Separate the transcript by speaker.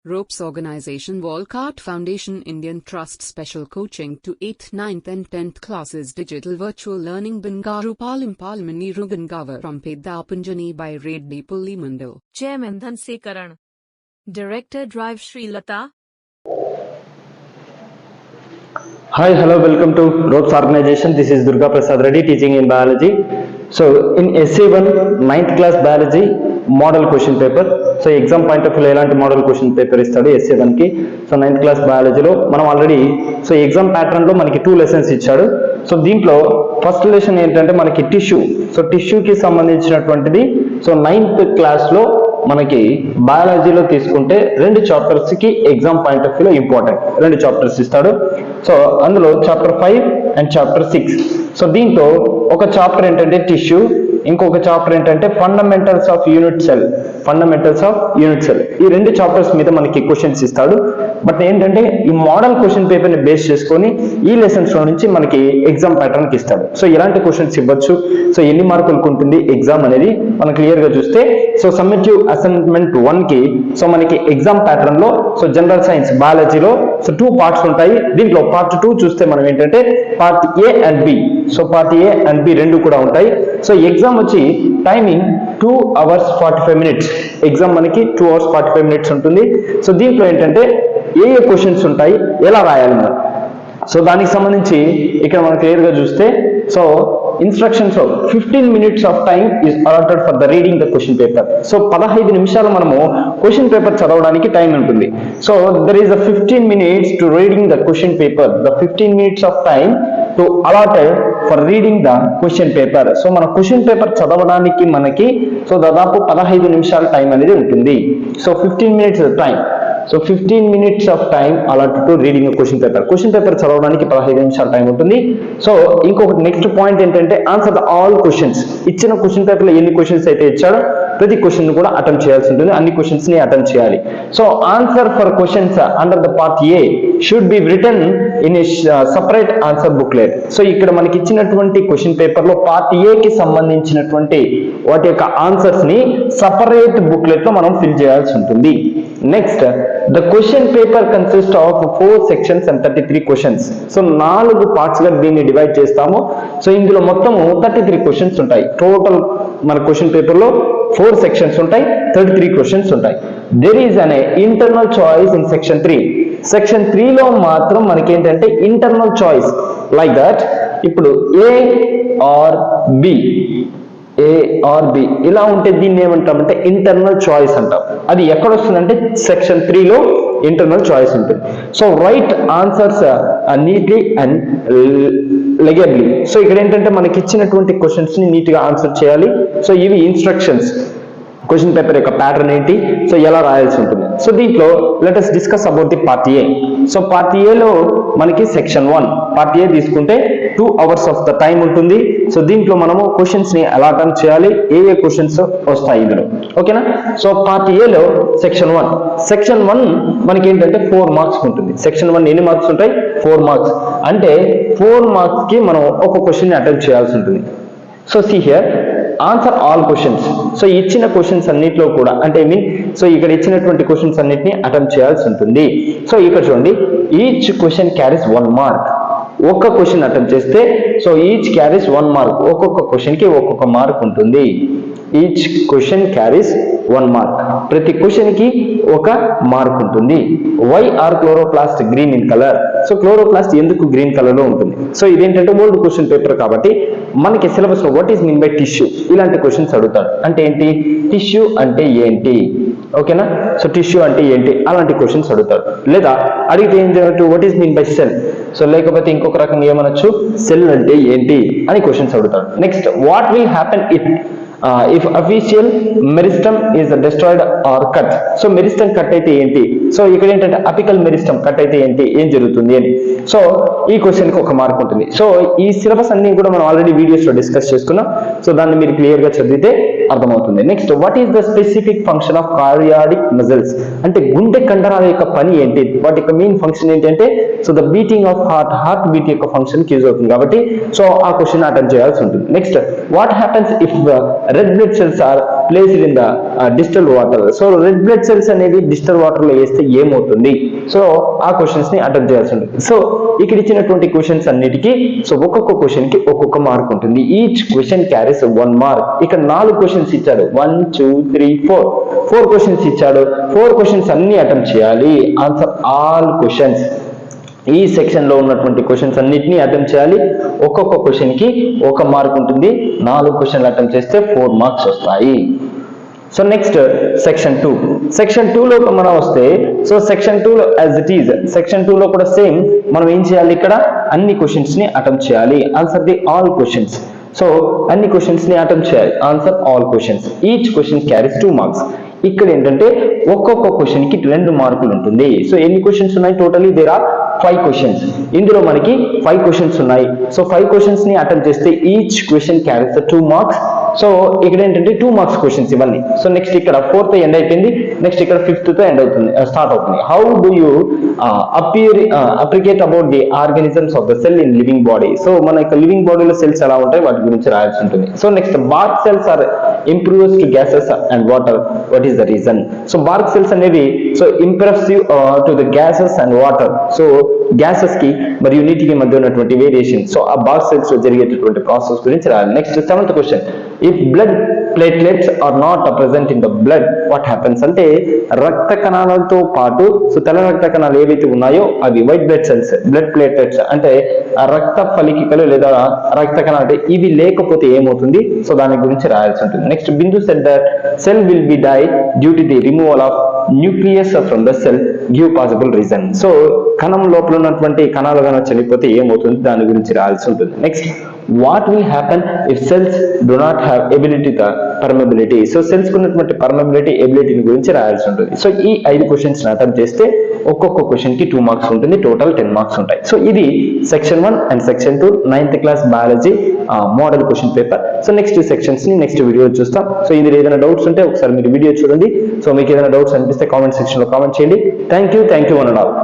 Speaker 1: Ropes Organization Walcott Foundation Indian Trust Special Coaching to 8th, 9th and 10th Classes Digital Virtual Learning Bangaru Palimani Rugangavar from Pedapunjani by Reddy Pulli Mandal.
Speaker 2: Chairman Dhanasekaran. Director Drive Sri Lata.
Speaker 3: Hi, hello, welcome to Ropes Organization. This is Durga Prasad Reddy teaching in biology. So in SA1 9th class biology model question paper. So exam point of view ఎలాంటి model question paper ఇస్తాడు SA1కి. So 9th class బయాలజీలో మనం already so exam ప్యాటర్న్లో మనకి 2 lessons ఇచ్చాడు. So దీంట్లో first lesson ఏంటంటే మనకి tissue. So టిష్యూకి సంబంధించినటువంటిది సో 9th క్లాస్లో మనకి బయాలజీలో తీసుకుంటే 2 చాప్టర్స్కి ఎగ్జామ్ పాయింట్ ఆఫ్ వ్యూలో ఇంపార్టెంట్ 2 చాప్టర్స్ ఇస్తాడు. సో అందులో చాప్టర్ 5 అండ్ చాప్టర్ 6. సో దీంట్లో ఒక చాప్టర్ ఏంటంటే టిష్యూ, ఇంకొక చాప్టర్ ఏంటంటే ఫండమెంటల్స్ ఆఫ్ యూనిట్ సెల్. ఈ 2 చాప్టర్స్ మీద మనకి క్వశ్చన్స్ ఇస్తాడు. బట్ ఏంటంటే ఈ మోడల్ క్వశ్చన్ పేపర్ ని బేస్ చేసుకొని ఈ లెసన్స్ లో నుంచి మనకి ఎగ్జామ్ ప్యాటర్న్ కి ఇస్తాడు. సో ఎలాంటి క్వశ్చన్స్ ఇవ్వచ్చు, సో ఎన్ని మార్కులకు ఉంటుంది ఎగ్జామ్ అనేది మనం క్లియర్ గా చూస్తే సో సమ్మేటివ్ అసైన్మెంట్ 1 కి సో మనకి ఎగ్జామ్ ప్యాటర్న్ లో సో జనరల్ సైన్స్ బయాలజీలో సో 2 పార్ట్స్ ఉంటాయి. దీంట్లో పార్ట్ 2 చూస్తే మనం ఏంటంటే part A and B. So part A and B 2 కూడా ఉంటాయి. సో ఎగ్జామ్ వచ్చి టైమింగ్ 2 hours 45 minutes. ఎగ్జామ్ మనకి 2 hours 45 minutes ఉంటుంది. సో దీంట్లో ఏంటంటే ఏ క్వశ్చన్స్ ఉంటాయి, ఎలా రాయాలి మనం, సో దానికి సంబంధించి ఇక్కడ మనం క్లియర్ గా చూస్తే so instructions 15 minutes of time is allotted for the reading the question paper. So 15 నిమిషాలు మనము క్వశ్చన్ పేపర్ చదవడానికి టైం ఉంటుంది. So there is a 15 minutes to reading the question paper. The 15 minutes of time to allotted for reading the question paper. So మన question paper చదవడానికి మనకి so దాదాపు 15 నిమిషాల time అనేది ఉంటుంది. So 15 minutes time. So 15 minutes of time allotted to reading question paper. Question paper చదవడానికి 15 నిమిషాల time ఉంటుంది. సో ఇంకొకటి నెక్స్ట్ పాయింట్ ఏంటంటే ఆన్సర్ ద ఆల్ క్వశ్చన్స్. ఇచ్చిన క్వశ్చన్ పేపర్ లో ఎన్ని క్వశ్చన్స్ అయితే ఇచ్చాడో ప్రతి క్వశ్చన్ కూడా అటెంప్ట్ చేయాల్సి ఉంటుంది. అన్ని క్వశ్చన్స్ ని అటెంప్ట్ చేయాలి. So answer for questions under the part A should be written in a separate answer booklet. So ఇక్కడ మనకి ఇచ్చినటువంటి క్వశ్చన్ పేపర్ లో పార్ట్ A కి సంబంధించినటువంటి వాటి యొక్క ఆన్సర్స్ ని సపరేట్ బుక్లెట్ లో మనం ఫిల్ చేయాల్సి ఉంటుంది. Next the question paper consist of 4 sections and 33 questions. So 4 parts గా దీన్ని డివైడ్ చేస్తాము. సో ఇందులో మొత్తము 33 క్వశ్చన్స్ ఉంటాయి. టోటల్ మన క్వశ్చన్ పేపర్ లో 4 sections ఉంటాయి, 33 questions ఉంటాయి. There is an internal choice in section 3. Section 3 లో మాత్రం మనకి ఏంటంటే ఇంటర్నల్ చాయిస్ లైక్ దట్. ఇప్పుడు A or B, A or B ఇలా ఉంటే దీన్ని ఏమంటామంటే ఇంటర్నల్ చాయిస్ అంటాం. అది ఎక్కడ వస్తుందంటే సెక్షన్ 3 లో ఇంటర్నల్ చాయిస్ ఉంటుంది. So write answers neatly and legibly. So ఇక్కడ ఏంటంటే మనకి ఇచ్చినటువంటి క్వశ్చన్స్ ని నీట్ గా ఆన్సర్ చేయాలి. సో ఇవి ఇన్స్ట్రక్షన్స్. క్వశ్చన్ పేపర్ యొక్క ప్యాటర్న్ ఏంటి, సో ఎలా రాయాల్సి ఉంటుంది. సో దీంట్లో let us discuss about the part A. So part A లో మనకి సెక్షన్ 1 పార్ట్ A తీసుకుంటే 2 hours ఆఫ్ ద టైం ఉంటుంది. సో దీంట్లో మనము క్వశ్చన్స్ ని ఎలా అటెంప్ట్ చేయాలి, ఏ క్వశ్చన్స్ వస్తాయి ఇందులో, ఓకేనా. సో పార్ట్ A లో సెక్షన్ 1 మనకి ఏంటంటే 4 మార్క్స్ ఉంటుంది. సెక్షన్ 1 ఎన్ని మార్క్స్ ఉంటాయి, 4 మార్క్స్. అంటే 4 మార్క్స్ కి మనం ఒక క్వశ్చన్ ని అటెంప్ట్ చేయాల్సి ఉంటుంది. So see here answer all questions. So ఇచ్చిన క్వశ్చన్స్ అన్నిట్లో కూడా అంటే సో ఇక్కడ ఇచ్చినటువంటి క్వశ్చన్స్ అన్నిటిని అటెంప్ట్ చేయాల్సి ఉంటుంది. సో ఇక్కడ చూడండి, ఈచ్ క్వశ్చన్ క్యారీస్ 1 mark. ఒక్క క్వశ్చన్ అటెంప్ట్ చేస్తే సో ఈచ్ క్యారీస్ 1 mark. ఒక్కొక్క క్వశ్చన్ కి ఒక్కొక్క మార్క్ ఉంటుంది. Each question carries 1 mark. ప్రతి క్వశ్చన్ కి ఒక మార్క్ ఉంటుంది. Why are chloroplast green in colour. So chloroplast ఎందుకు గ్రీన్ కలర్ లో ఉంటుంది. సో ఇదేంటంటే ఓల్డ్ క్వశ్చన్ పేపర్ కాబట్టి మనకి సిలబస్ లో what is mean by tissue ఇలాంటి క్వశ్చన్స్ అడుగుతాడు. అంటే ఏంటి, టిష్యూ అంటే ఏంటి, ఓకేనా. సో టిష్యూ అంటే ఏంటి అలాంటి క్వశ్చన్స్ అడుగుతాడు. లేదా అడిగితే ఏం చేయవచ్చు, what is mean buy sell. So లేకపోతే ఇంకొక రకంగా ఏమనొచ్చు, సెల్ అంటే ఏంటి అని క్వశ్చన్స్ అడుగుతాడు. Next what will happen if official meristem is destroyed or cut. So meristem cut అయితే ఏంటి, సో ఇక్కడ ఏంటంటే అపికల్ మెరిస్టమ్ కట్ అయితే ఏంటి, ఏం జరుగుతుంది అని. సో ఈ క్వశ్చన్ కి ఒక మార్క్ ఉంటుంది. సో ఈ సిలబస్ అన్ని కూడా మనం ఆల్రెడీ వీడియోస్ లో డిస్కస్ చేసుకున్నాం. సో దాన్ని మీరు క్లియర్ గా చదివితే అర్థమవుతుంది. Next what is the specific function of cardiac muscles. అంటే గుండె కండరాల యొక్క పని ఏంటి, వాటి యొక్క మెయిన్ ఫంక్షన్ ఏంటంటే so the beating of heart beat యొక్క ఫంక్షన్ యూజ్ అవుతుంది కాబట్టి సో ఆ క్వశ్చన్ అటెంప్ట్ చేయాల్సి ఉంటుంది. Next what happens if red blood cells are placed in the distilled water. So red blood cells అనేవి డిస్టిల్డ్ వాటర్ లో వేస్తే ఏమవుతుంది? సో ఆ క్వశ్చన్స్ ని అటెంప్ట్ చేయాల్సి ఉంటుంది. సో ఇక్కడ ఇచ్చినటువంటి క్వశ్చన్స్ అన్నిటికీ సో ఒక్కొక్క క్వశ్చన్ కి ఒక్కొక్క మార్క్ ఉంటుంది. Each question carries 1 mark. ఇక్కడ 4 క్వశ్చన్స్ ఇచ్చాడు, 1 2 3 4 క్వశ్చన్స్ ఇచ్చాడు. 4 క్వశ్చన్స్ అన్ని అటెంప్ట్ చేయాలి. Answer all questions. ఈ సెక్షన్ లో ఉన్నటువంటి క్వశ్చన్స్ అన్నిటినీ అటెంప్ట్ చేయాలి. ఒక్కొక్క క్వశ్చన్ కి 1 మార్క్ ఉంటుంది. 4 క్వశ్చన్లు అటెంప్ట్ చేస్తే 4 మార్క్స్ వస్తాయి. So next section 2. సెక్షన్ 2 లో మనం వస్తే సో సెక్షన్ 2 లో యాజ్ ఇట్ ఈజ్ సెక్షన్ 2 లో కూడా సేమ్ మనం ఏం చేయాలి? ఇక్కడ అన్ని క్వశ్చన్స్ ని అటెంప్ట్ చేయాలి. Answer the all questions. So అన్ని క్వశ్చన్స్ ని అటెంప్ట్ చేయాలి. Answer all questions. Each question carries 2 marks. ఇక్కడ ఏంటంటే ఒక్కొక్క క్వశ్చన్ కి 2 మార్కులు ఉంటుంది. సో ఎన్ని క్వశ్చన్స్ ఉన్నాయి? Totally there are 5 questions. ఇందులో మనకి 5 క్వశ్చన్స్ ఉన్నాయి. సో 5 క్వశ్చన్స్ ని అటెంప్ట్ చేస్తే each question carries 2 marks. So ఇక్కడ ఏంటంటే 2 మార్క్స్ క్వశ్చన్స్ ఇవన్నీ. సో నెక్స్ట్ ఇక్కడ 4th ఎండ్ అయిపోయింది. నెక్స్ట్ ఇక్కడ 5th తో ఎండ్ అవుతుంది, స్టార్ట్ అవుతుంది. How do you appreciate about the organisms of the cell in living body. So మన యొక్క లివింగ్ బాడీలో సెల్స్ ఎలా ఉంటాయి వాటి గురించి రాయాల్సి ఉంటుంది. So next bark cells are improves to gases and water. What is the reason? So bark cells అనేవి so impressive to the gases and water. So gases కి మరియు నీటికి మధ్య ఉన్నటువంటి వేరియేషన్. సో ఆ బార్క్ సెల్స్ లో జరిగేటటువంటి ప్రాసెస్ గురించి రాయాలి. Next 7th question. If blood platelets are not present in the blood what happens? అంటే రక్త కణాలతో పాటు సో తెల్ల రక్త కణాలు ఏవైతే ఉన్నాయో అవి white blood cells, blood platelets అంటే ఆ రక్త ఫలికికలు లేదా రక్త కణాలు అంటే ఇవి లేకపోతే ఏమవుతుంది? సో దాని గురించి రాయాల్సి ఉంటుంది. Next Bindu said that cell will be die due to the removal of nucleus from the cell, give possible reason. So కణం లోపల ఉన్నటువంటి కణాలు కనుక చనిపోతే ఏమవుతుంది? దాని గురించి రాయాల్సి ఉంటుంది. Next what will happen if cells do not have ability the permeability. So cells ఉన్నటువంటి పర్మబిలిటీ ఎబిలిటీని గురించి రాయాల్సి ఉంటుంది. సో ఈ 5 క్వశ్చన్స్ అటెంప్ట్ చేస్తే ఒక్కొక్క క్వశ్చన్ కి 2 మార్క్స్ ఉంటుంది. టోటల్ 10 మార్క్స్ ఉంటాయి. సో ఇది section 1 and section 2 9th class biology model question paper. So next sections ని నెక్స్ట్ వీడియో చూస్తాం. సో ఇది ఏదైనా డౌట్స్ ఉంటే ఒకసారి మీరు వీడియో చూడండి. సో మీకు ఏదైనా డౌట్స్ అనిపిస్తే కామెంట్ సెక్షన్ లో కామెంట్ చేయండి. Thank you one and all.